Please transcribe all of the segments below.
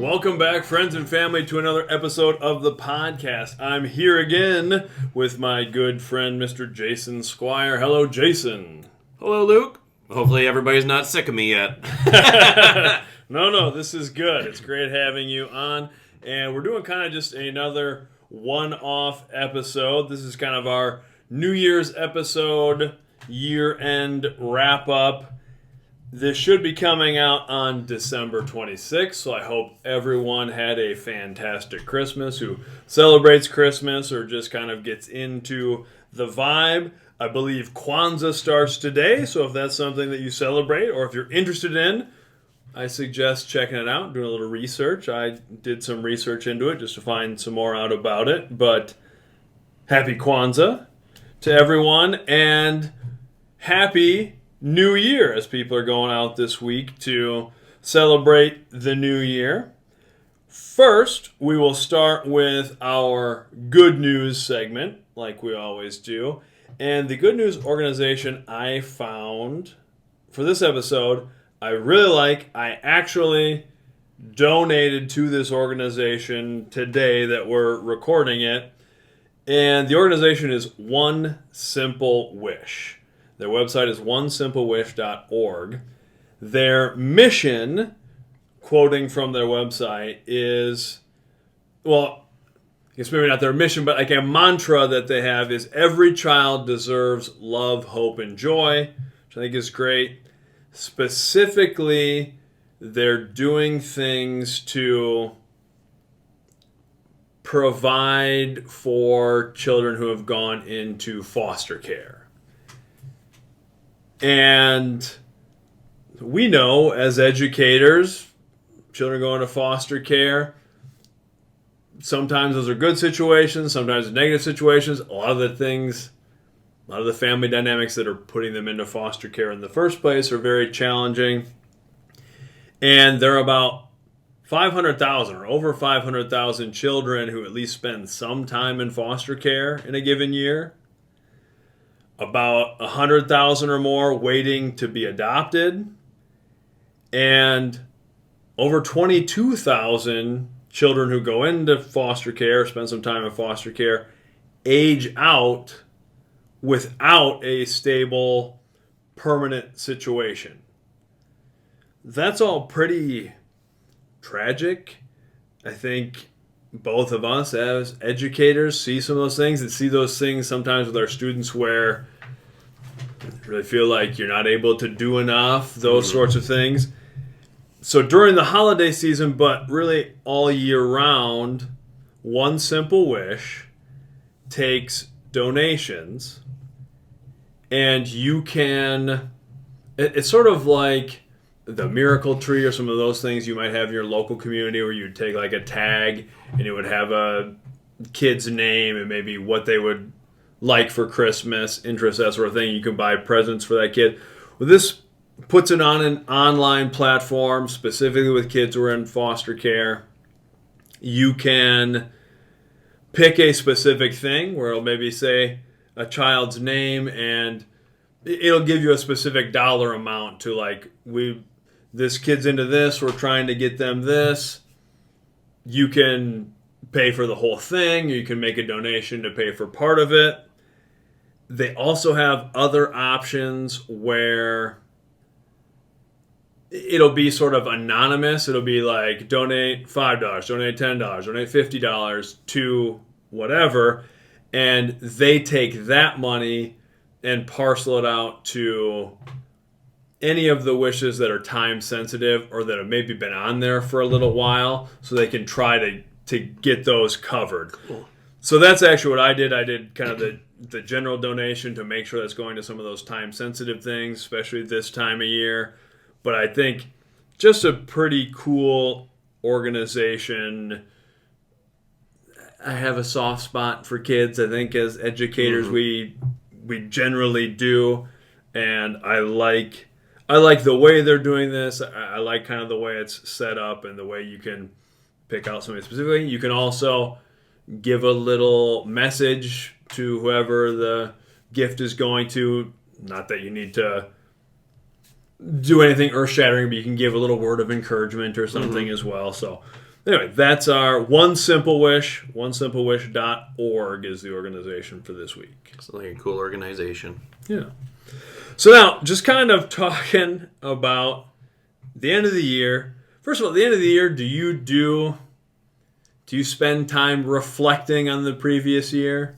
Welcome back, friends and family, to another episode of the podcast. I'm here again with my good friend, Mr. Jason Squire. Hello, Jason. Hello, Luke. Hopefully everybody's not sick of me yet. No, this is good. It's great having you on. And we're doing kind of just another one-off episode. This is kind of our New Year's episode, year-end wrap-up. This should be coming out on December 26th, so I hope everyone had a fantastic Christmas, who celebrates Christmas or just kind of gets into the vibe. I believe Kwanzaa starts today, so if that's something that you celebrate or if you're interested in, I suggest checking it out, doing a little research. I did some research into it just to find some more out about it, but happy Kwanzaa to everyone, and happy New Year, as people are going out this week to celebrate the new year. First, we will start with our good news segment, like we always do. And the good news organization I found for this episode, I really like. I actually donated to this organization today that we're recording it. And the organization is One Simple Wish. Their website is onesimplewish.org. Their mission, quoting from their website, is, well, I guess maybe not their mission, but like a mantra that they have is every child deserves love, hope, and joy, which I think is great. Specifically, they're doing things to provide for children who have gone into foster care. And we know as educators, children going to foster care, sometimes those are good situations, sometimes negative situations. A lot of the family dynamics that are putting them into foster care in the first place are very challenging. And there are about 500,000 or over 500,000 children who at least spend some time in foster care in a given year. About 100,000 or more waiting to be adopted, and over 22,000 children who go into foster care, spend some time in foster care, age out without a stable, permanent situation. That's all pretty tragic. I think both of us as educators see some of those things and see those things sometimes with our students where really feel like you're not able to do enough, those sorts of things. So during the holiday season, but really all year round, One Simple Wish takes donations, and you can, it's sort of like the Miracle Tree or some of those things you might have in your local community where you'd take like a tag and it would have a kid's name and maybe what they would like for Christmas, interest, that sort of thing. You can buy presents for that kid. Well, this puts it on an online platform specifically with kids who are in foster care. You can pick a specific thing where it'll maybe say a child's name and it'll give you a specific dollar amount to like, this kid's into this, we're trying to get them this. You can pay for the whole thing, or you can make a donation to pay for part of it. They also have other options where it'll be sort of anonymous. It'll be like donate $5, donate $10, donate $50 to whatever, and they take that money and parcel it out to any of the wishes that are time sensitive or that have maybe been on there for a little while, so they can try to get those covered. Cool. So that's actually what I did. I did kind of the general donation to make sure that's going to some of those time sensitive things, especially this time of year. But I think just a pretty cool organization. I have a soft spot for kids. I think as educators we generally do, and I like the way they're doing this. I like kind of the way it's set up and the way you can pick out somebody specifically. You can also give a little message to whoever the gift is going to. Not that you need to do anything earth-shattering, but you can give a little word of encouragement or something as well. So Anyway, that's our One Simple Wish. OneSimpleWish.org is the organization for this week. It's like a cool organization. Yeah. So now, just kind of talking about the end of the year. First of all, at the end of the year, do you spend time reflecting on the previous year?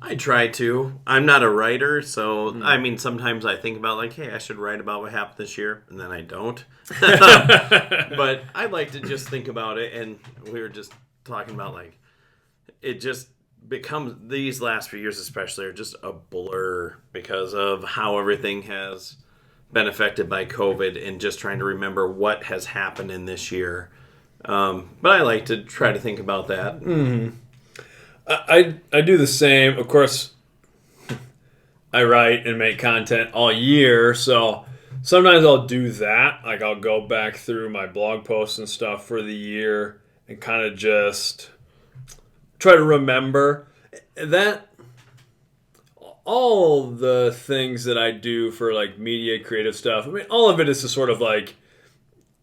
I try to. I'm not a writer, so I mean, sometimes I think about like, hey, I should write about what happened this year, and then I don't. But I like to just think about it, and we were just talking about like, it just becomes, these last few years especially are just a blur because of how everything has been affected by COVID, and just trying to remember what has happened in this year. But I like to try to think about that. Mm-hmm. I do the same. Of course, I write and make content all year, so sometimes I'll do that. Like, I'll go back through my blog posts and stuff for the year and kind of just try to remember that all the things that I do for like media creative stuff. I mean, all of it is to sort of like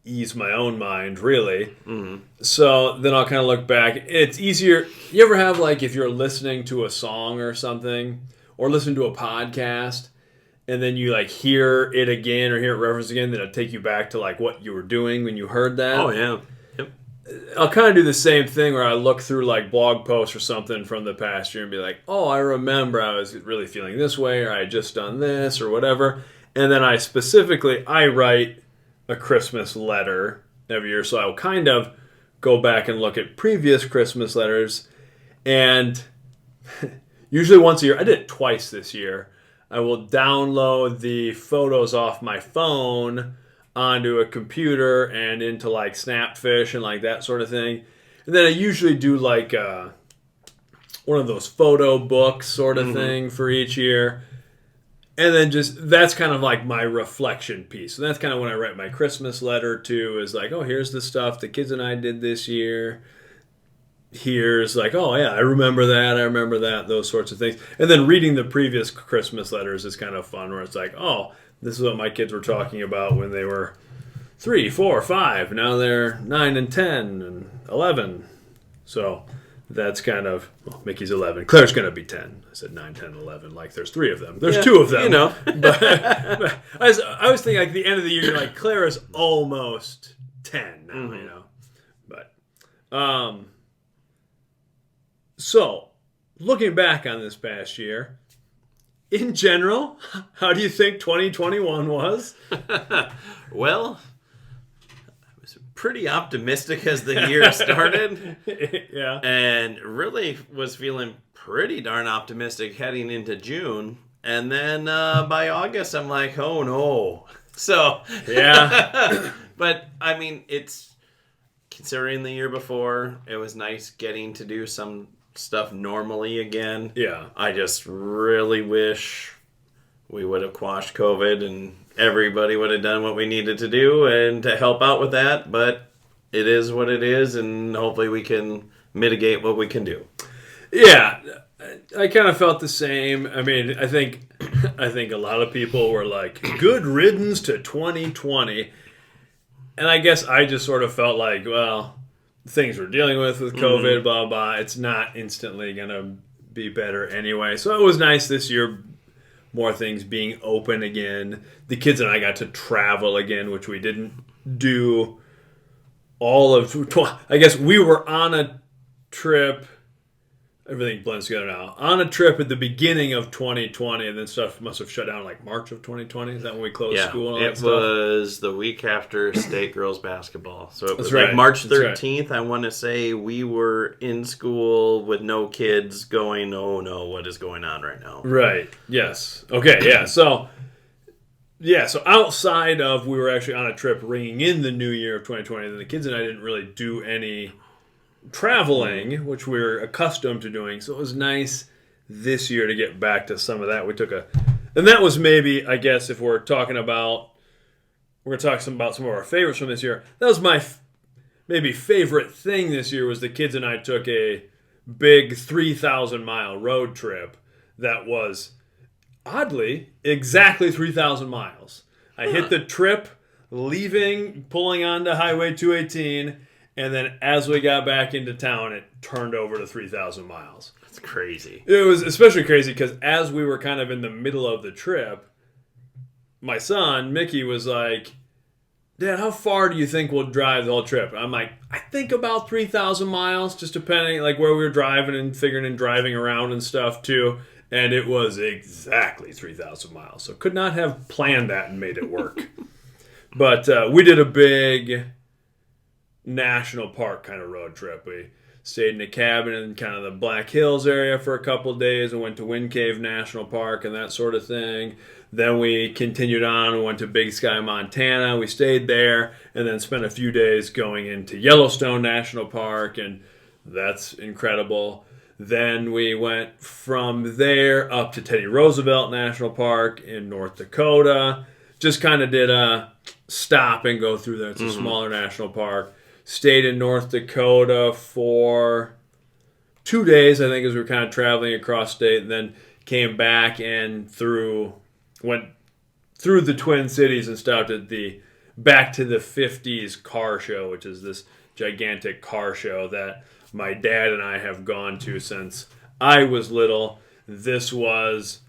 ease my own mind, really. Mm-hmm. So then I'll kind of look back. It's easier. You ever have, like, if you're listening to a song or something, or listen to a podcast, and then you like hear it again or hear it referenced again, then it'll take you back to like what you were doing when you heard that. Oh yeah. Yep. I'll kind of do the same thing where I look through like blog posts or something from the past year and be like, oh, I remember I was really feeling this way, or I had just done this or whatever. And then I write a Christmas letter every year, so I'll kind of go back and look at previous Christmas letters, and usually once a year, I did it twice this year, I will download the photos off my phone onto a computer and into like Snapfish and like that sort of thing, and then I usually do like one of those photo books sort of thing for each year. And then that's kind of like my reflection piece. And that's kind of when I write my Christmas letter too, is like, oh, here's the stuff the kids and I did this year. Here's like, oh yeah, I remember that, those sorts of things. And then reading the previous Christmas letters is kind of fun, where it's like, oh, this is what my kids were talking about when they were 3, 4, 5. Now they're 9 and 10 and 11. So that's kind of, well, Mickey's 11. Claire's going to be 10. I said 9, 10, 11. Like, there's 3 of them. There's 2 of them. You know. but I was thinking, like, the end of the year, you're like, Claire is almost 10 now, you know. But, so, looking back on this past year, in general, how do you think 2021 was? Well, pretty optimistic as the year started. Yeah. And really was feeling pretty darn optimistic heading into June. And then by August, I'm like, oh no. So, yeah. But I mean, it's considering the year before, it was nice getting to do some stuff normally again. Yeah. I just really wish we would have quashed COVID and everybody would have done what we needed to do and to help out with that, but it is what it is, and hopefully we can mitigate what we can do. Yeah, I kind of felt the same. I mean, I think a lot of people were like, good riddance to 2020. And I guess I just sort of felt like, well, things we're dealing with COVID, blah, blah, it's not instantly going to be better anyway. So it was nice this year, more things being open again. The kids and I got to travel again, which we didn't do all of... I guess we were on a trip... Everything blends together now. On a trip at the beginning of 2020, and then stuff must have shut down like March of 2020. Is that when we closed school and all that stuff? It was the week after state girls basketball. So it was right. like March 13th. Right. I want to say we were in school with no kids going, oh no, what is going on right now? Right. Yes. Okay, yeah. So outside of we were actually on a trip ringing in the new year of 2020, then the kids and I didn't really do any traveling, which we're accustomed to doing. So it was nice this year to get back to some of that. And that was maybe, I guess, if we're going to talk about some of our favorites from this year. That was my maybe favorite thing this year, was the kids and I took a big 3,000-mile road trip that was, oddly, exactly 3,000 miles. I hit the trip leaving, pulling onto Highway 218, And then as we got back into town, it turned over to 3,000 miles. That's crazy. It was especially crazy because as we were kind of in the middle of the trip, my son, Mickey, was like, Dad, how far do you think we'll drive the whole trip? I'm like, I think about 3,000 miles, just depending like where we were driving and figuring and driving around and stuff too. And it was exactly 3,000 miles. So could not have planned that and made it work. But we did a big national park kind of road trip. We stayed in a cabin in kind of the Black Hills area for a couple of days and went to Wind Cave National Park and that sort of thing. Then we continued on and went to Big Sky, Montana. We stayed there and then spent a few days going into Yellowstone National Park, and that's incredible. Then we went from there up to Teddy Roosevelt National Park in North Dakota. Just kind of did a stop and go through there. It's a smaller national park. Stayed in North Dakota for 2 days, I think, as we were kind of traveling across state, and then came back and went through the Twin Cities and stopped at the Back to the 50s car show, which is this gigantic car show that my dad and I have gone to since I was little. This was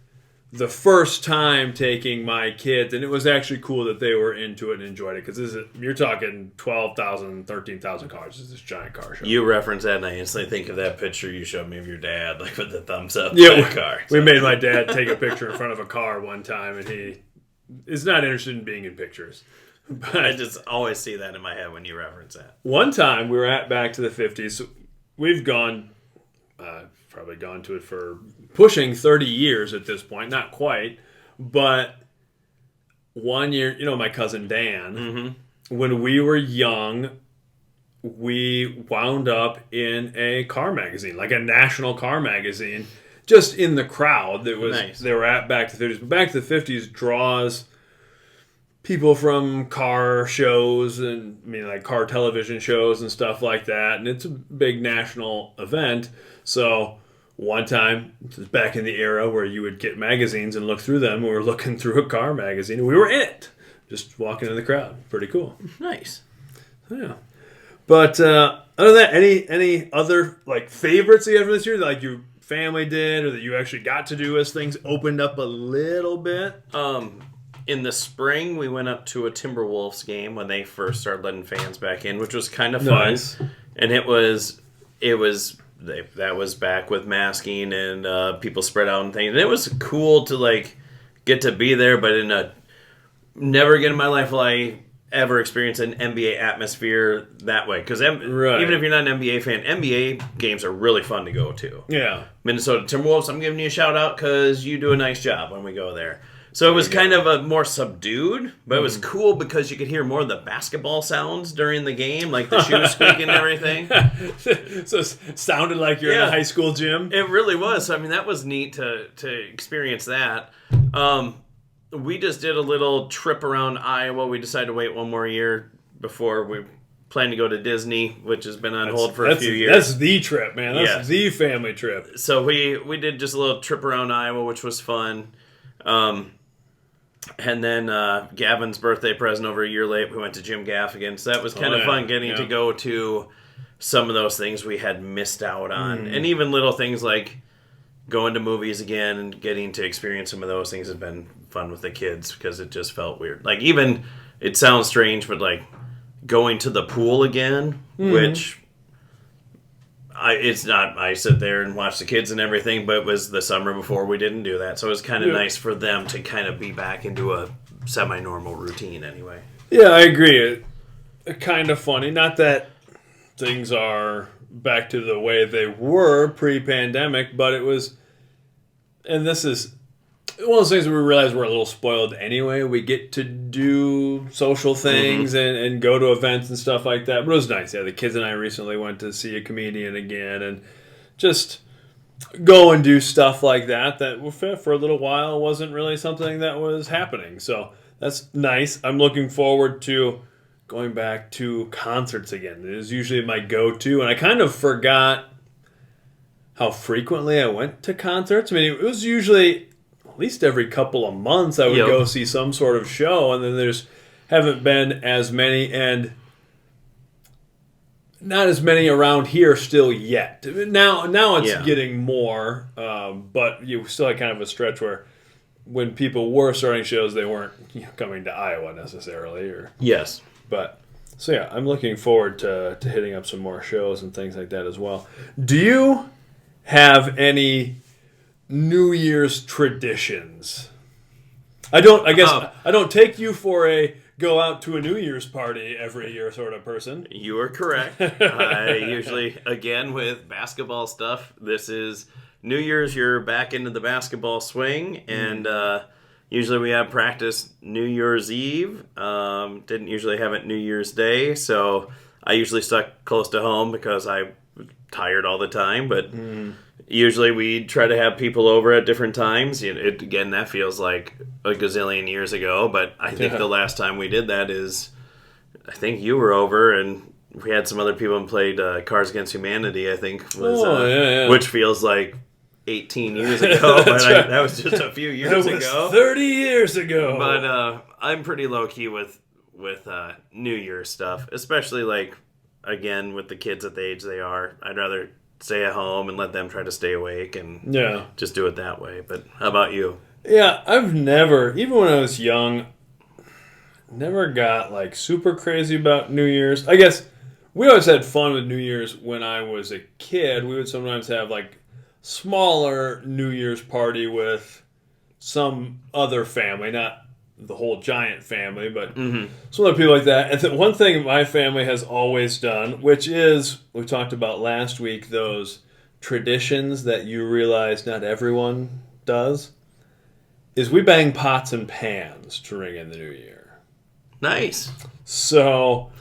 the first time taking my kids, and it was actually cool that they were into it and enjoyed it, because you're talking 12,000, 13,000 cars. It's this giant car show. You reference that, and I instantly think of that picture you showed me of your dad, like with the thumbs up car. We made my dad take a picture in front of a car one time, and he is not interested in being in pictures. But I just always see that in my head when you reference that. One time we were at Back to the 50s. We've probably gone to it for pushing 30 years at this point. Not quite. But one year, my cousin Dan, when we were young, we wound up in a car magazine, like a national car magazine, just in the crowd that was nice. They were at Back to the 50s. But Back to the 50s draws people from car shows and like car television shows and stuff like that, and it's a big national event. So one time, this was back in the era where you would get magazines and look through them. We were looking through a car magazine, and we were in it, just walking in the crowd. Pretty cool. Nice. Yeah. But other than that, any other like favorites that you have for this year that like your family did or that you actually got to do as things opened up a little bit? In the spring, we went up to a Timberwolves game when they first started letting fans back in, which was kind of fun. Nice. And that was back with masking and people spread out and things. And it was cool to like get to be there, but never again in my life will I ever experience an NBA atmosphere that way. Because even if you're not an NBA fan, NBA games are really fun to go to. Yeah. Minnesota Timberwolves, I'm giving you a shout out because you do a nice job when we go there. So it was kind of a more subdued, but it was cool because you could hear more of the basketball sounds during the game, like the shoes squeaking and everything. So it sounded like you're in a high school gym. It really was. I mean, that was neat to experience that. We just did a little trip around Iowa. We decided to wait one more year before we plan to go to Disney, which has been on hold for a few years. That's the trip, man. That's the family trip. So we did just a little trip around Iowa, which was fun. And then Gavin's birthday present over a year late, we went to Jim Gaffigan. So that was kind of fun getting to go to some of those things we had missed out on. And even little things like going to movies again and getting to experience some of those things has been fun with the kids because it just felt weird. Like even, it sounds strange, but like going to the pool again, which... It's not, I sit there and watch the kids and everything, but it was the summer before we didn't do that. So it was kind of nice for them to kind of be back into a semi-normal routine anyway. Yeah, I agree. It's kind of funny. Not that things are back to the way they were pre-pandemic, but it was, and this is one of those things where we realize we're a little spoiled anyway. We get to do social things and go to events and stuff like that. But it was nice. Yeah, the kids and I recently went to see a comedian again and just go and do stuff like that for a little while wasn't really something that was happening. So that's nice. I'm looking forward to going back to concerts again. It is usually my go-to, and I kind of forgot how frequently I went to concerts. I mean, it was usually... at least every couple of months I would go see some sort of show, and then haven't been as many. And not as many around here still yet. Now it's getting more, but you still had kind of a stretch where when people were starting shows, they weren't coming to Iowa necessarily. Yes. But so yeah, I'm looking forward to hitting up some more shows and things like that as well. Do you have any New Year's traditions? I don't take you for a go out to a New Year's party every year sort of person. You are correct. I usually, again, with basketball stuff, this is New Year's, you're back into the basketball swing, and usually we have practice New Year's Eve. Didn't usually have it New Year's Day, so I usually stuck close to home because I'm tired all the time, but usually we try to have people over at different times. Again, that feels like a gazillion years ago, but I think the last time we did that is, I think you were over, and we had some other people and played Cards Against Humanity, I think, was, which feels like 18 years ago, but that was just a few years ago. 30 years ago. But I'm pretty low-key with New Year's stuff, especially, like, again, with the kids at the age they are. I'd rather stay at home and let them try to stay awake and just do it that way. But how about you? Yeah, I've never, even when I was young, never got like super crazy about New Year's. I guess we always had fun with New Year's when I was a kid. We would sometimes have like smaller New Year's party with some other family, not the whole giant family, but some other people like that. And the one thing my family has always done, which is, we talked about last week, those traditions that you realize not everyone does, is we bang pots and pans to ring in the new year. Nice. So,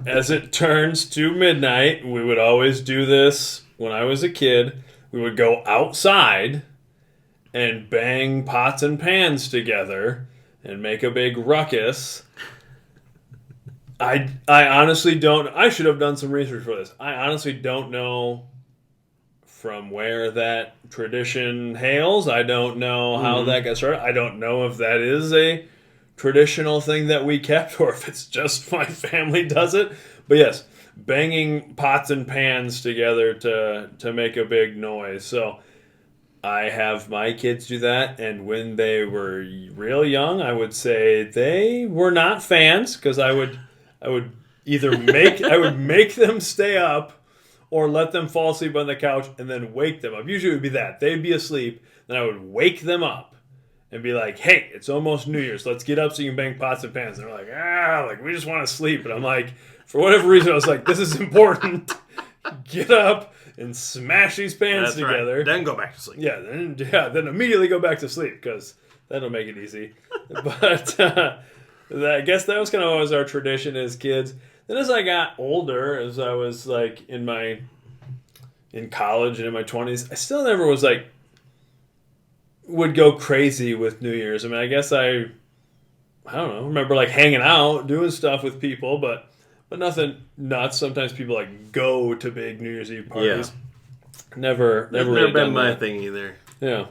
as it turns to midnight, we would always do this when I was a kid. We would go outside and bang pots and pans together and make a big ruckus. I honestly don't... I should have done some research for this. I honestly don't know from where that tradition hails. I don't know how that got started. I don't know if that is a traditional thing that we kept or if it's just my family does it. But yes, banging pots and pans together to make a big noise. So I have my kids do that, and when they were real young, I would say they were not fans because I would either make them stay up or let them fall asleep on the couch and then wake them up. Usually it would be that. They'd be asleep, then I would wake them up and be like, hey, it's almost New Year's. Let's get up so you can bang pots and pans. And they're like, we just want to sleep. And I'm like, for whatever reason, I was like, this is important. Get up and smash these pans together. Right. Then go back to sleep. Then immediately go back to sleep because that'll make it easy. But I guess that was kind of always our tradition as kids. Then as I got older, as I was like in college and in my 20s, I still never was like, would go crazy with New Year's. I mean, I guess I don't know, remember like hanging out, doing stuff with people, but nothing nuts. Sometimes people like go to big New Year's Eve parties. Yeah. Never really been my thing either. Yeah.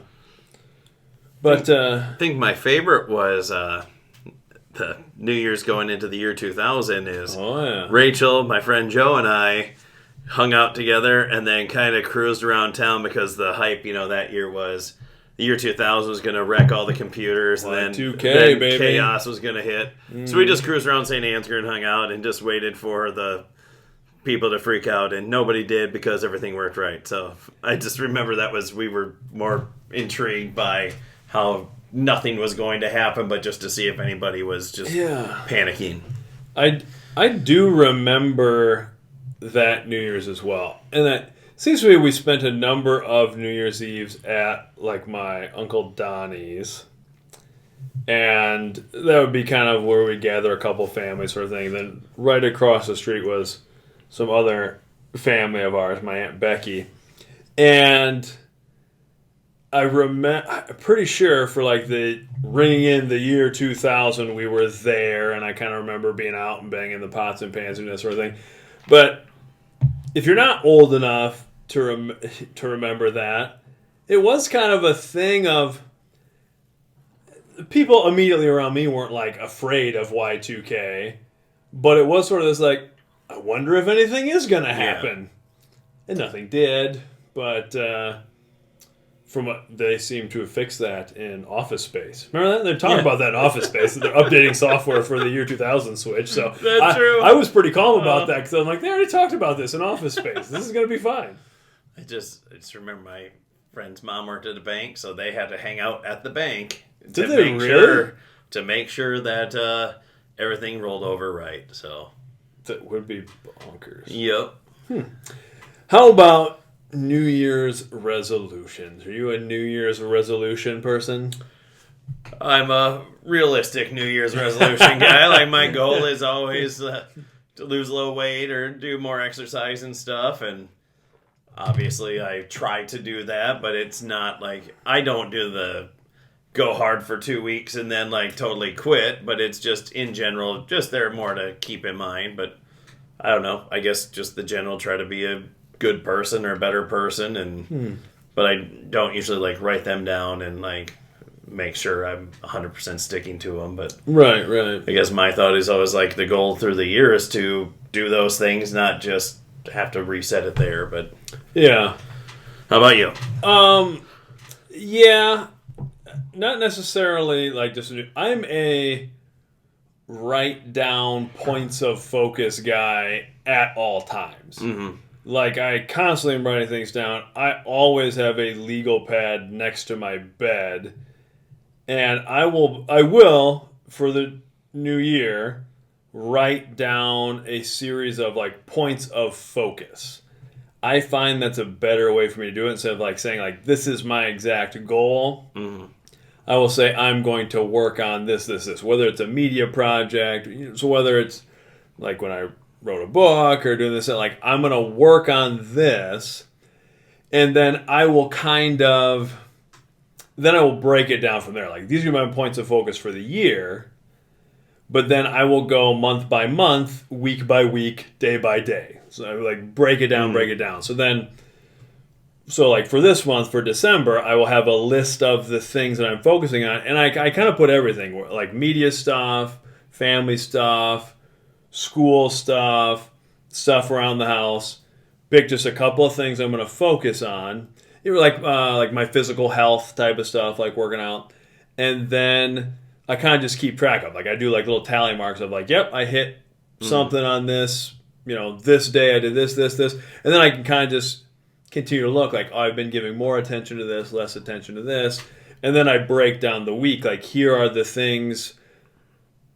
But I think my favorite was the New Year's going into the year 2000 is Rachel, my friend Joe, and I hung out together and then kind of cruised around town because the hype, that year was the year 2000 was going to wreck all the computers, and then, 2K, then baby. chaos was going to hit. So we just cruised around St. Ansgar and hung out and just waited for the people to freak out, and nobody did because everything worked right. So I just remember we were more intrigued by how nothing was going to happen, but just to see if anybody was just panicking. I do remember that New Year's as well, and that seems to me we spent a number of New Year's Eves at like my Uncle Donnie's, and that would be kind of where we gather a couple families sort of thing. Then right across the street was some other family of ours, my Aunt Becky, and I'm pretty sure for like the ringing in the year 2000, we were there, and I kind of remember being out and banging the pots and pans and that sort of thing. But if you're not old enough to remember that, it was kind of a thing of people immediately around me weren't like afraid of Y2K, but it was sort of this like, I wonder if anything is going to happen. And nothing did, but from what they seem to have fixed that in Office Space. Remember that? They're talking about that in Office Space, that they're updating software for the year 2000 Switch. So That's true. I was pretty calm about that because I'm like, they already talked about this in Office Space. This is going to be fine. I just remember my friend's mom worked at a bank, so they had to hang out at the bank Did they really? To make sure that everything rolled over right. So That would be bonkers. Yep. How about New Year's resolutions? Are you a New Year's resolution person? I'm a realistic New Year's resolution guy. Like, my goal is always to lose a little weight or do more exercise and stuff. And obviously, I try to do that, but it's not like I don't do the go hard for 2 weeks and then like totally quit. But it's just in general, just there more to keep in mind. But I don't know. I guess just the general try to be a good person or a better person, and but I don't usually like write them down and like make sure I'm 100% sticking to them. But Right. I guess my thought is always like the goal through the year is to do those things, not just have to reset it there. But Yeah. how about you? Yeah. Not necessarily like just. I'm a write down points of focus guy at all times. Mm-hmm. Like, I constantly am writing things down. I always have a legal pad next to my bed. And I will, for the new year, write down a series of, like, points of focus. I find that's a better way for me to do it instead of, like, saying, like, this is my exact goal. Mm-hmm. I will say, I'm going to work on this. Whether it's a media project, so whether it's, like, when I wrote a book or doing this, like, I'm going to work on this, and then I will break it down from there. Like, these are my points of focus for the year, but then I will go month by month, week by week, day by day. So I will, like, break it down. So like for this month, for December, I will have a list of the things that I'm focusing on, and I kind of put everything, like media stuff, family stuff, school stuff around the house. Pick just a couple of things I'm going to focus on. Like my physical health type of stuff, like working out. And then I kind of just keep track of. Like, I do like little tally marks of like, yep, I hit something on this. This day I did this. And then I can kind of just continue to look like, oh, I've been giving more attention to this, less attention to this. And then I break down the week. Like, here are the things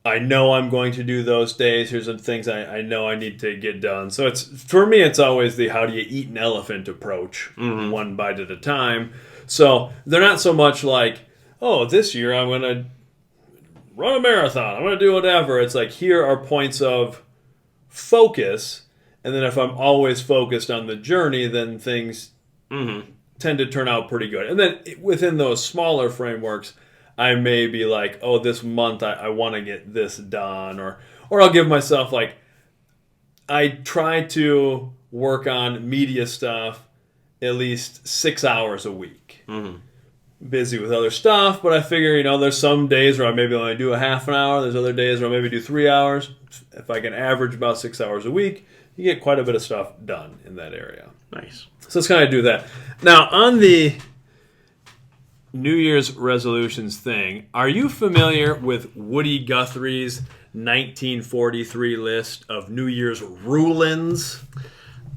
I know I'm going to do those days. Here's the things I know I need to get done. So for me, it's always the how do you eat an elephant approach, one bite at a time. So they're not so much like, oh, this year I'm going to run a marathon. I'm going to do whatever. It's like, here are points of focus. And then if I'm always focused on the journey, then things tend to turn out pretty good. And then within those smaller frameworks, I may be like, oh, this month I want to get this done. Or I'll give myself, like, I try to work on media stuff at least 6 hours a week. Busy with other stuff, but I figure, there's some days where I maybe only do a half an hour. There's other days where I maybe do 3 hours. If I can average about 6 hours a week, you get quite a bit of stuff done in that area. Nice. So let's kind of do that. Now, on the New Year's resolutions thing, are you familiar with Woody Guthrie's 1943 list of New Year's rulings?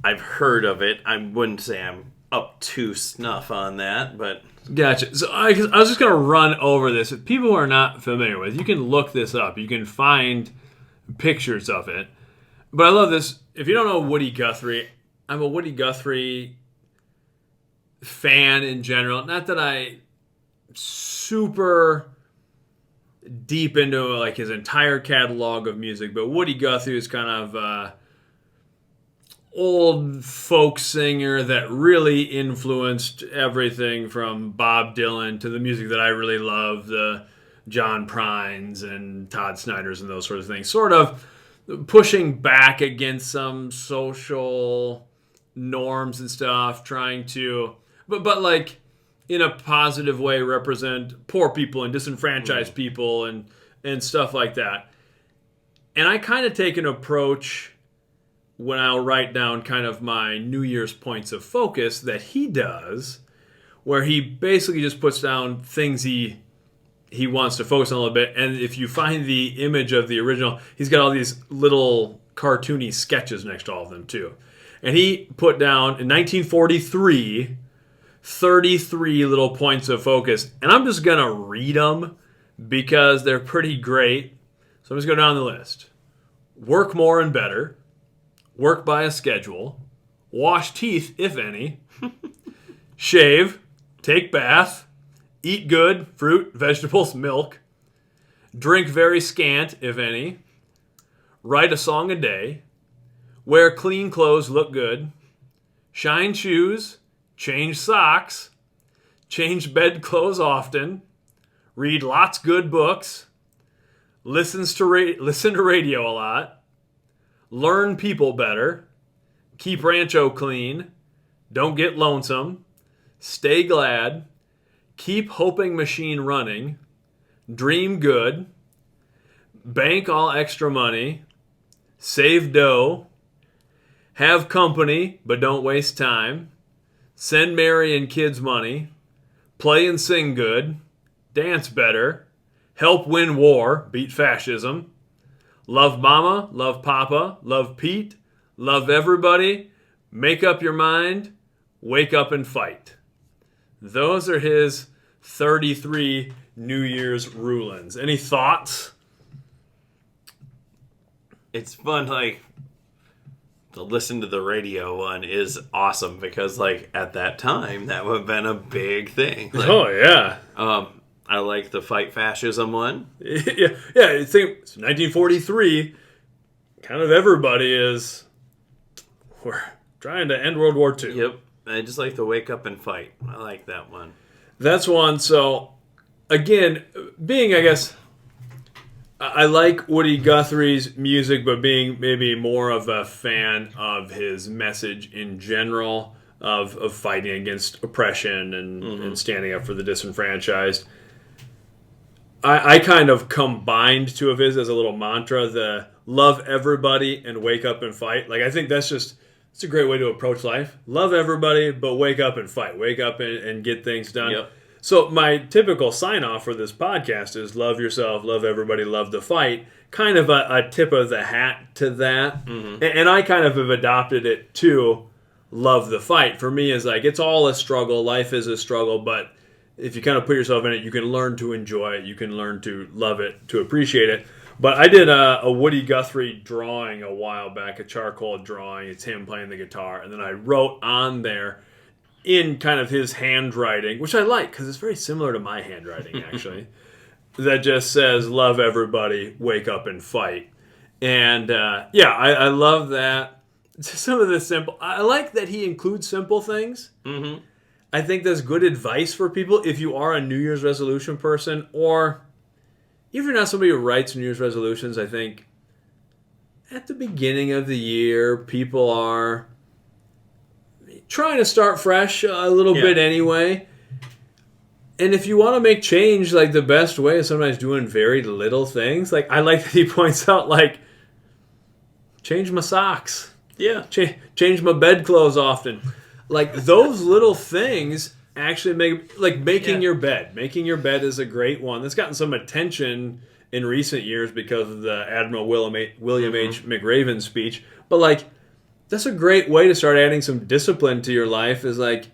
I've heard of it. I wouldn't say I'm up to snuff on that, but... Gotcha. So I was just going to run over this. If people who are not familiar with, you can look this up. You can find pictures of it. But I love this. If you don't know Woody Guthrie, I'm a Woody Guthrie fan in general. Not that I super deep into like his entire catalog of music, but Woody Guthrie is kind of old folk singer that really influenced everything from Bob Dylan to the music that I really love, the John Prines and Todd Snider's and those sort of things. Sort of pushing back against some social norms and stuff, trying to, but like in a positive way, represent poor people and disenfranchised people and stuff like that. And I kind of take an approach when I'll write down kind of my New Year's points of focus that he does, where he basically just puts down things he wants to focus on a little bit. And if you find the image of the original, he's got all these little cartoony sketches next to all of them too. And he put down in 1943, 33 little points of focus. And I'm just going to read them because they're pretty great. So I'm just going down the list. Work more and better. Work by a schedule. Wash teeth, if any. Shave. Take bath. Eat good, fruit, vegetables, milk. Drink very scant, if any. Write a song a day. Wear clean clothes, look good. Shine shoes. Change socks. Change bedclothes often. Read lots good books. Listen to radio a lot. Learn people better. Keep Rancho clean. Don't get lonesome. Stay glad. Keep hoping machine running. Dream good. Bank all extra money. Save dough. Have company, but don't waste time. Send Mary and kids money. Play and sing good. Dance better. Help win war. Beat fascism. Love mama. Love papa. Love Pete. Love everybody. Make up your mind. Wake up and fight. Those are his 33 New Year's rulings. Any thoughts? It's fun, like, to listen to the radio one is awesome because, like, at that time, that would have been a big thing. Like, oh, yeah. I like the fight fascism one. Yeah, I think it's 1943. Kind of everybody is, we're trying to end World War II. Yep. I just like to wake up and fight. I like that one. That's one. So, again, being, I guess, I like Woody Guthrie's music, but being maybe more of a fan of his message in general of fighting against oppression and standing up for the disenfranchised. I kind of combined two of his as a little mantra, the love everybody and wake up and fight. Like, I think that's just, it's a great way to approach life. Love everybody, but wake up and fight. Wake up and get things done. Yep. So my typical sign-off for this podcast is love yourself, love everybody, love the fight. Kind of a tip of the hat to that. Mm-hmm. And I kind of have adopted it to love the fight. For me, is like, it's all a struggle. Life is a struggle, but if you kind of put yourself in it, you can learn to enjoy it. You can learn to love it, to appreciate it. But I did a Woody Guthrie drawing a while back, a charcoal drawing. It's him playing the guitar. And then I wrote on there in kind of his handwriting, which I like because it's very similar to my handwriting, actually, that just says, love everybody, wake up and fight. And I love that. Some of the simple, I like that he includes simple things. Mm-hmm. I think that's good advice for people if you are a New Year's resolution person, or if you're not somebody who writes New Year's resolutions. I think at the beginning of the year, people are trying to start fresh a little bit anyway. And if you want to make change, like, the best way is sometimes doing very little things. Like, I like that he points out, like, change my socks. Yeah. Change my bedclothes often. Like, those little things actually make, like, making your bed. Making your bed is a great one. That's gotten some attention in recent years because of the Admiral William H. McRaven speech. But, like, that's a great way to start adding some discipline to your life, is, like,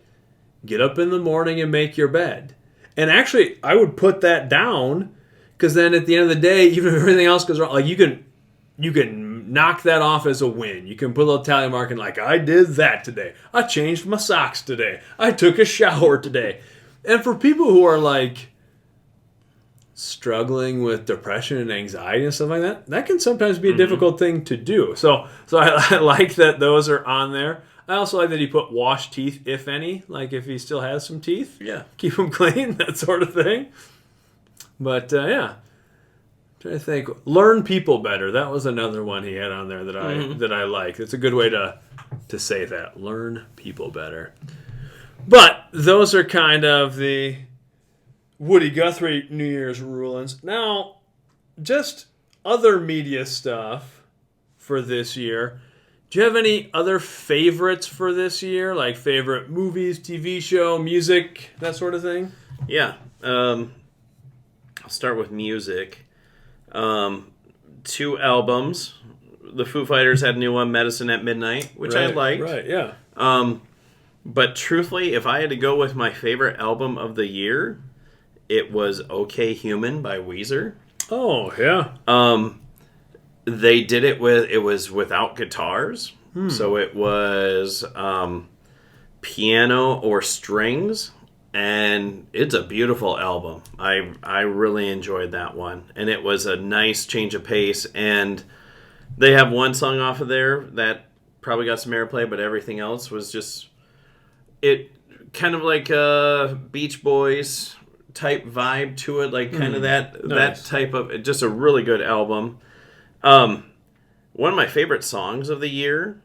get up in the morning and make your bed. And actually, I would put that down, because then at the end of the day, even if everything else goes wrong, like, you can knock that off as a win. You can put a little tally mark and, like, I did that today. I changed my socks today. I took a shower today. And for people who are, like, struggling with depression and anxiety and stuff like that, that can sometimes be a difficult thing to do. So I like that those are on there. I also like that he put wash teeth, if any, like if he still has some teeth. Yeah. Keep them clean, that sort of thing. But, I'm trying to think. Learn people better. That was another one he had on there that I like. It's a good way to say that. Learn people better. But those are kind of the Woody Guthrie New Year's rulings. Now, just other media stuff for this year. Do you have any other favorites for this year? Like favorite movies, TV show, music, that sort of thing? Yeah. I'll start with music. 2 albums. The Foo Fighters had a new one, Medicine at Midnight, which I liked. Right, yeah. But truthfully, if I had to go with my favorite album of the year, it was OK Human by Weezer. Oh, yeah. They did it was without guitars. So it was piano or strings. And it's a beautiful album. I really enjoyed that one. And it was a nice change of pace. And they have one song off of there that probably got some airplay, but everything else was just... It kind of like a Beach Boys type vibe to it. Like kind of that type of... Just a really good album. One of my favorite songs of the year...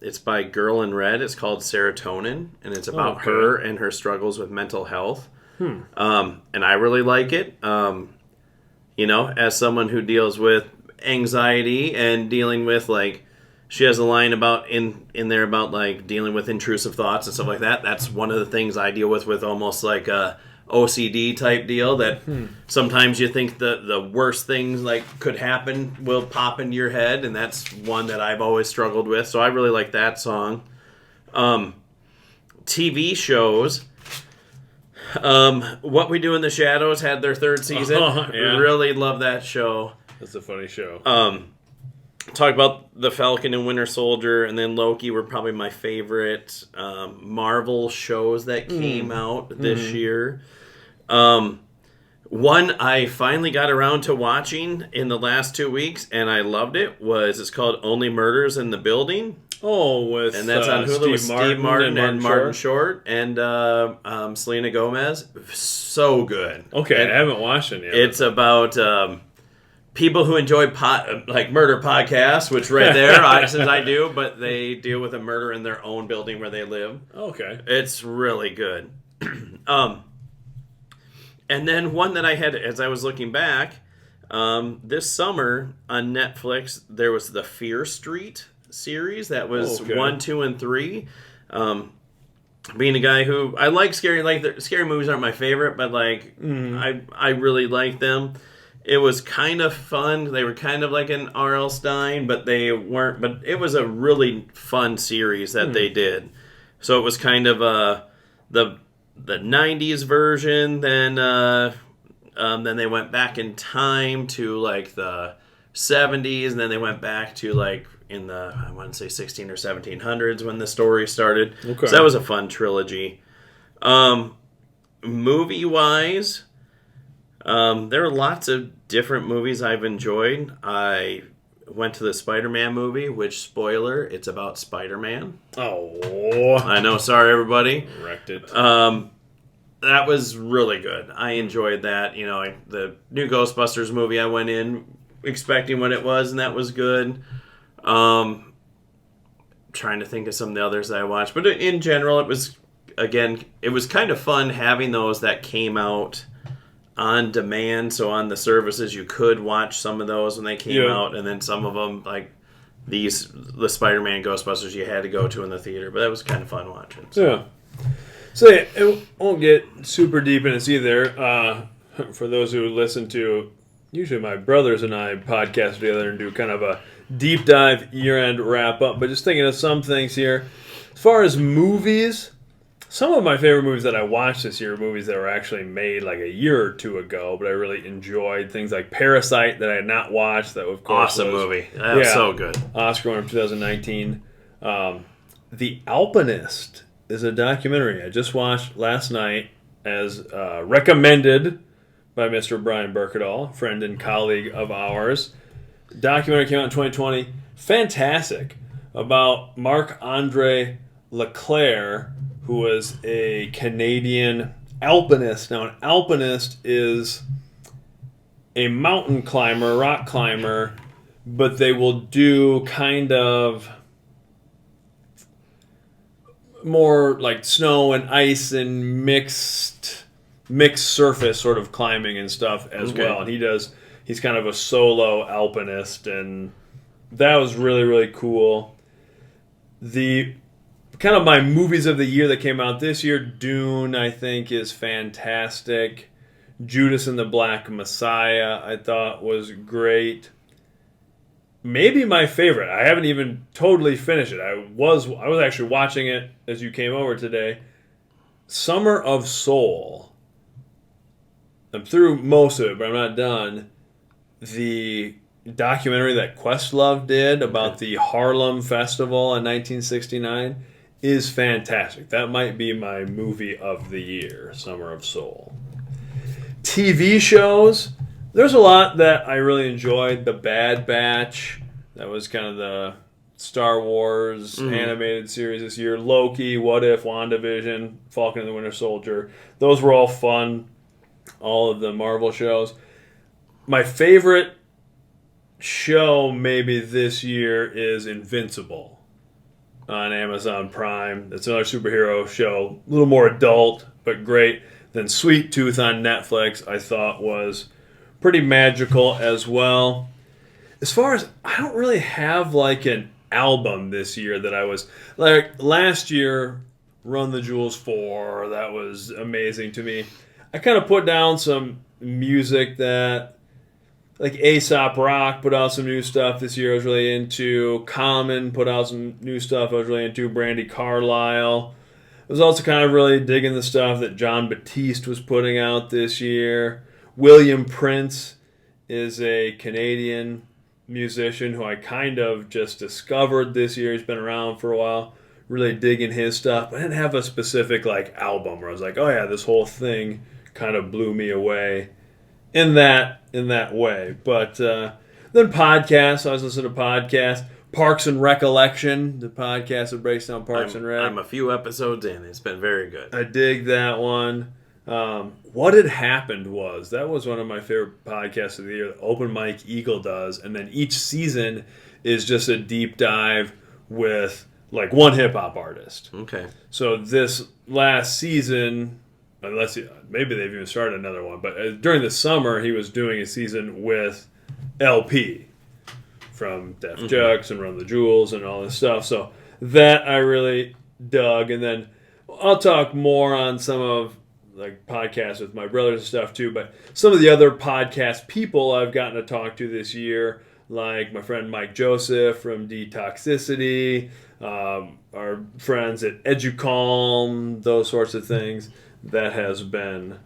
it's by Girl in Red. It's called Serotonin, and it's about her and her struggles with mental health. And I really like it. As someone who deals with anxiety and dealing with, like, she has a line about in there about, like, dealing with intrusive thoughts and stuff like that. That's one of the things I deal with almost like a OCD type deal, that sometimes you think the worst things like could happen will pop into your head, and that's one that I've always struggled with. So I really like that song. TV shows. What We Do in the Shadows had their 3rd season. Really love that show. That's a funny show. Talk about the Falcon and Winter Soldier, and then Loki were probably my favorite Marvel shows that came out this year. One I finally got around to watching in the last 2 weeks, and I loved it. It's called Only Murders in the Building. Oh, and that's on Hulu with Steve Martin and Martin Short and Selena Gomez. So good. Okay, I haven't watched it yet. It's about people who enjoy like murder podcasts, which right there, since I do, but they deal with a murder in their own building where they live. Okay. It's really good. And then one that I had, as I was looking back, this summer on Netflix, there was the Fear Street series. That was 1, 2, and 3. Being a guy who, I like scary movies aren't my favorite, but like, I really like them. It was kind of fun. They were kind of like an R.L. Stine, but they weren't. But it was a really fun series that they did. So it was kind of the 90s version. Then they went back in time to like the 70s, and then they went back to like in the, I want to say 16 or 1700s when the story started. Okay. So that was a fun trilogy. Movie-wise, there are lots of different movies I've enjoyed. I went to the Spider-Man movie, which, spoiler, it's about Spider-Man. Oh. I know, sorry everybody. Wrecked it. That was really good. I enjoyed that. The new Ghostbusters movie, I went in expecting what it was, and that was good. Trying to think of some of the others that I watched. But in general, it was kind of fun having those that came out on demand. So on the services, you could watch some of those when they came out, and then some of them, like the Spider-Man Ghostbusters, you had to go to in the theater. But that was kind of fun watching. So. Yeah. So it won't get super deep in this either. For those who listen to, usually my brothers and I podcast together and do kind of a deep dive year-end wrap-up. But just thinking of some things here. As far as movies, some of my favorite movies that I watched this year are movies that were actually made like a year or two ago, but I really enjoyed. Things like Parasite that I had not watched. That, of course, awesome movie. That was so good. Oscar winner of 2019. The Alpinist is a documentary I just watched last night, as recommended by Mr. Brian Berkadal, friend and colleague of ours. Documentary came out in 2020. Fantastic. About Marc-Andre Leclerc, who was a Canadian alpinist. Now, an alpinist is a mountain climber, rock climber, but they will do kind of more like snow and ice and mixed surface sort of climbing and stuff as well. And he's kind of a solo alpinist, and that was really, really cool. The kind of my movies of the year that came out this year, Dune, I think, is fantastic. Judas and the Black Messiah, I thought was great. Maybe my favorite. I haven't even totally finished it. I was actually watching it as you came over today. Summer of Soul. I'm through most of it, but I'm not done. The documentary that Questlove did about the Harlem Festival in 1969 is fantastic. That might be my movie of the year, Summer of Soul. TV shows, there's a lot that I really enjoyed. The Bad Batch, that was kind of the Star Wars animated series this year. Loki, What If, WandaVision, Falcon and the Winter Soldier. Those were all fun. All of the Marvel shows. My favorite show maybe this year is Invincible on Amazon Prime. It's another superhero show, a little more adult, but great. Then Sweet Tooth on Netflix I thought was pretty magical as well. As far as, I don't really have like an album this year that I was, like last year, Run the Jewels 4, that was amazing to me. I kind of put down some music that, like Aesop Rock put out some new stuff this year I was really into. Common put out some new stuff I was really into. Brandy Carlisle. I was also kind of really digging the stuff that John Batiste was putting out this year. William Prince is a Canadian musician who I kind of just discovered this year. He's been around for a while. Really digging his stuff. I didn't have a specific like album where I was like, oh yeah, this whole thing kind of blew me away in that way. But then podcasts. I was listening to podcasts. Parks and Recollection, the podcast that breaks down Parks and Rec. I'm a few episodes in. It's been very good. I dig that one. What Had Happened that was one of my favorite podcasts of the year. Open Mike Eagle does, and then each season is just a deep dive with like one hip hop artist. Okay. So this last season, maybe they've even started another one, but during the summer he was doing a season with LP from Def Jux and Run the Jewels and all this stuff. So that I really dug, and then I'll talk more on some of like podcasts with my brothers and stuff too, but some of the other podcast people I've gotten to talk to this year, like my friend Mike Joseph from Detoxicity, our friends at Educalm, those sorts of things. That has been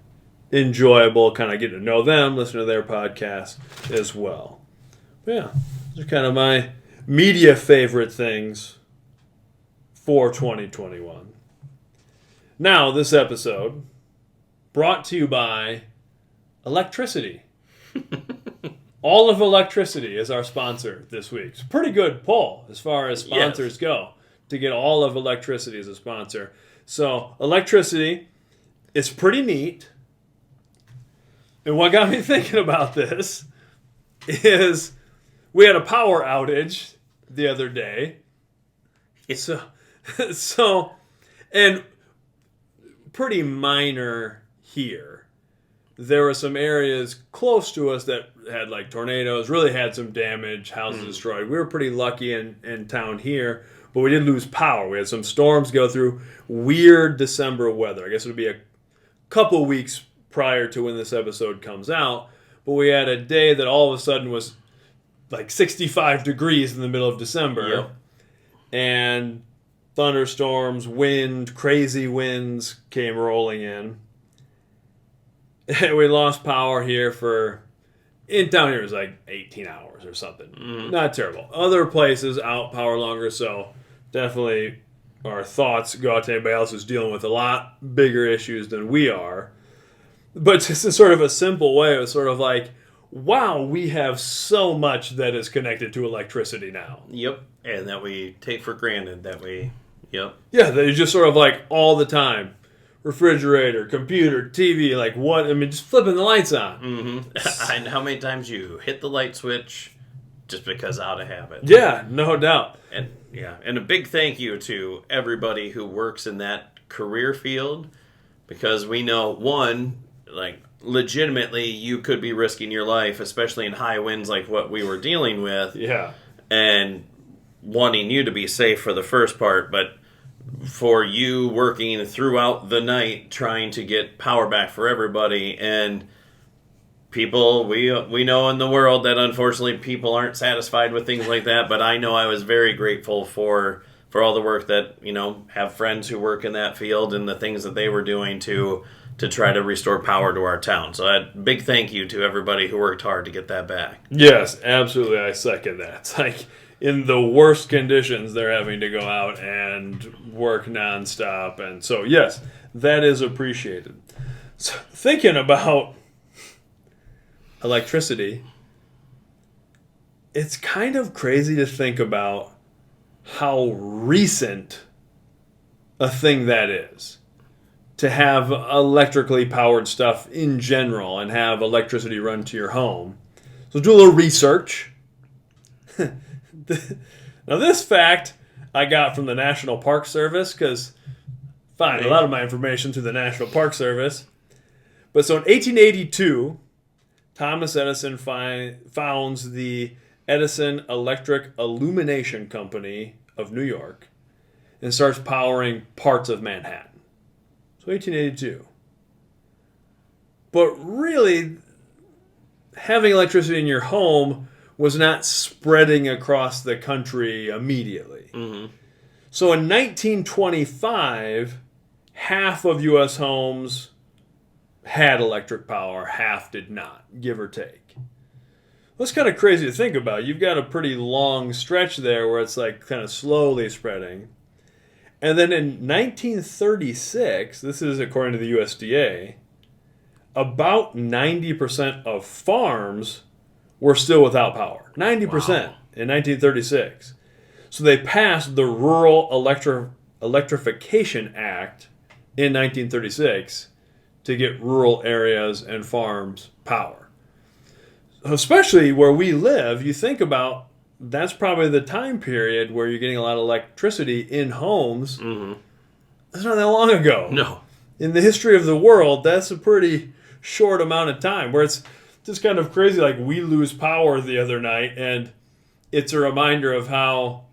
enjoyable, kind of getting to know them, listen to their podcast as well. But yeah, those are kind of my media favorite things for 2021. Now, this episode brought to you by Electricity. All of Electricity is our sponsor this week. It's a pretty good pull as far as sponsors go to get all of Electricity as a sponsor. So, Electricity, it's pretty neat. And what got me thinking about this is we had a power outage the other day. So, and pretty minor here. There were some areas close to us that had like tornadoes, really had some damage, houses destroyed. We were pretty lucky in town here, but we did lose power. We had some storms go through, weird December weather. I guess it would be a couple weeks prior to when this episode comes out, but we had a day that all of a sudden was like 65 degrees in the middle of December. Yep. And thunderstorms, wind, crazy winds came rolling in. We lost power here in town here it was like 18 hours or something. Not terrible. Other places out power longer, so definitely our thoughts go out to anybody else who's dealing with a lot bigger issues than we are. But just in sort of a simple way, it was sort of like, wow, we have so much that is connected to electricity now. Yep. And that we take for granted yep. Yeah, that is just sort of like all the time. Refrigerator, computer, TV, like what? I mean, just flipping the lights on. Mm-hmm. And how many times you hit the light switch just because out of habit. Yeah, no doubt. And a big thank you to everybody who works in that career field, because we know, one, like, legitimately you could be risking your life, especially in high winds like what we were dealing with. Yeah. And wanting you to be safe for the first part, but for you working throughout the night trying to get power back for everybody. And people, we know in the world that unfortunately people aren't satisfied with things like that, but I know I was very grateful for all the work that, have friends who work in that field and the things that they were doing to try to restore power to our town. So a big thank you to everybody who worked hard to get that back. Yes, absolutely. I second that. It's like in the worst conditions, they're having to go out and work nonstop. And so, yes, that is appreciated. So, thinking about electricity, it's kind of crazy to think about how recent a thing that is. To have electrically powered stuff in general and have electricity run to your home. So do a little research. Now this fact I got from the National Park Service because I find a lot of my information through the National Park Service. But so in 1882, Thomas Edison founds the Edison Electric Illumination Company of New York and starts powering parts of Manhattan. 1882. But really, having electricity in your home was not spreading across the country immediately. Mm-hmm. So in 1925, half of U.S. homes had electric power, half did not, give or take. That's kind of crazy to think about. You've got a pretty long stretch there where it's like kind of slowly spreading. And then in 1936, this is according to the USDA, about 90% of farms were still without power. 90% in 1936. So they passed the Rural Electrification Act in 1936 to get rural areas and farms power. Especially where we live, you think about that's probably the time period where you're getting a lot of electricity in homes. Mm-hmm. That's not that long ago. No. In the history of the world, that's a pretty short amount of time where it's just kind of crazy. Like we lose power the other night, and it's a reminder of how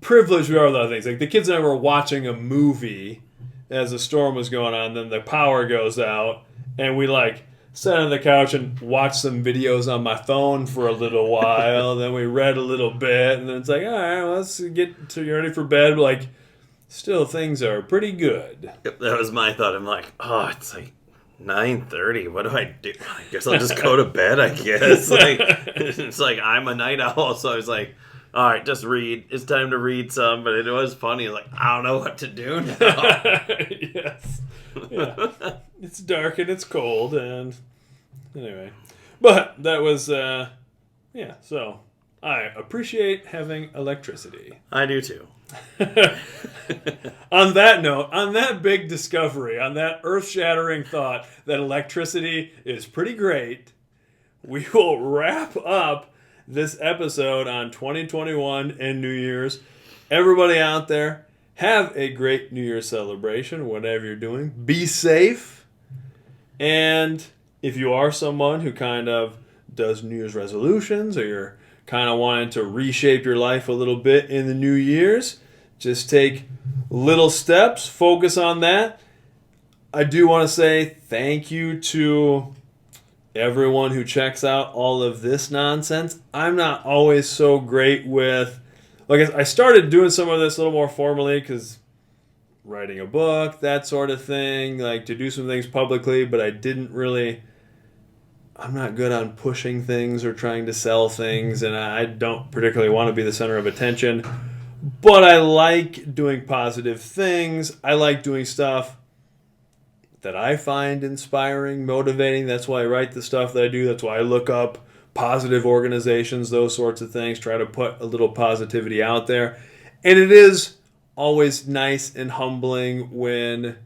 privileged we are with other things. Like the kids and I were watching a movie as a storm was going on, then the power goes out, and we sat on the couch and watched some videos on my phone for a little while. Then we read a little bit, and then it's like, all right, let's get ready for bed. But still, things are pretty good. Yep, that was my thought. I'm like, oh, it's like 9:30. What do I do? I guess I'll just go to bed, I guess. It's like I'm a night owl, so I was like, all right, just read. It's time to read some. But it was funny. Like, I don't know what to do now. Yes. Yeah. It's dark and it's cold, and anyway. But that was, so I appreciate having electricity. I do too. On that note, on that big discovery, on that earth-shattering thought that electricity is pretty great, we will wrap up this episode on 2021 and New Year's. Everybody out there, have a great New Year's celebration, whatever you're doing. Be safe. And if you are someone who kind of does New Year's resolutions, or you're kind of wanting to reshape your life a little bit in the New Year's, just take little steps, focus on that. I do want to say thank you to everyone who checks out all of this nonsense. I'm not always so great with... I started doing some of this a little more formally because writing a book, that sort of thing, to do some things publicly, but I'm not good on pushing things or trying to sell things, and I don't particularly want to be the center of attention, but I like doing positive things. I like doing stuff that I find inspiring, motivating. That's why I write the stuff that I do. That's why I look up positive organizations, those sorts of things, try to put a little positivity out there. And it is always nice and humbling when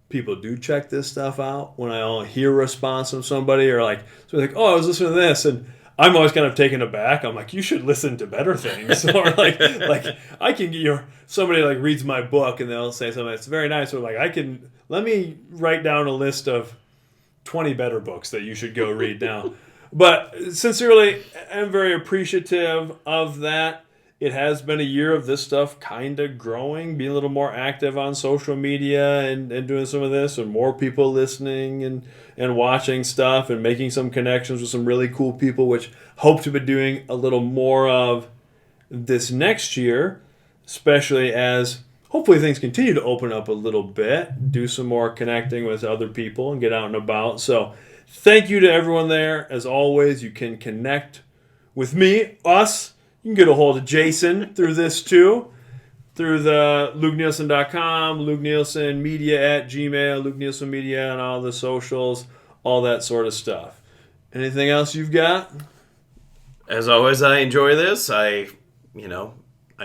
people do check this stuff out, when I hear a response from somebody, or oh, I was listening to this, and I'm always kind of taken aback. I'm like, you should listen to better things. Or I can get somebody reads my book and they'll say something that's very nice. Or let me write down a list of 20 better books that you should go read now. But sincerely, I'm very appreciative of that. it has been a year of this stuff kind of growing, being a little more active on social media and doing some of this, and more people listening and watching stuff and making some connections with some really cool people, which hope to be doing a little more of this next year, especially as hopefully things continue to open up a little bit, do some more connecting with other people and get out and about. So thank you to everyone there. As always, you can connect with me, us. You can get a hold of Jason through this too, through the LukeNielsen.com, Luke Nielsen Media at Gmail, Luke Nielsen Media on all the socials, all that sort of stuff. Anything else you've got? As always, I enjoy this. I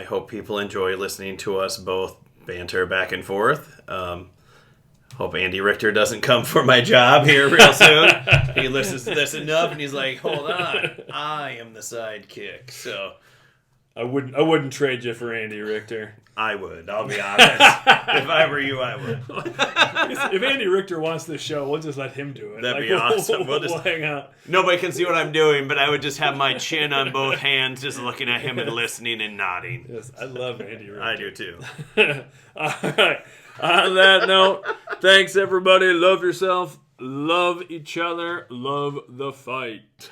hope people enjoy listening to us both banter back and forth. Hope Andy Richter doesn't come for my job here real soon. He listens to this enough and he's like, hold on, I am the sidekick. So I wouldn't trade you for Andy Richter. I would, I'll be honest. If I were you, I would. If Andy Richter wants this show, we'll just let him do it. That'd be awesome. We'll hang out. Nobody can see what I'm doing, but I would just have my chin on both hands, just looking at him and listening and nodding. Yes, I love Andy Richter. I do too. All right. On that note, thanks everybody. Love yourself. Love each other. Love the fight.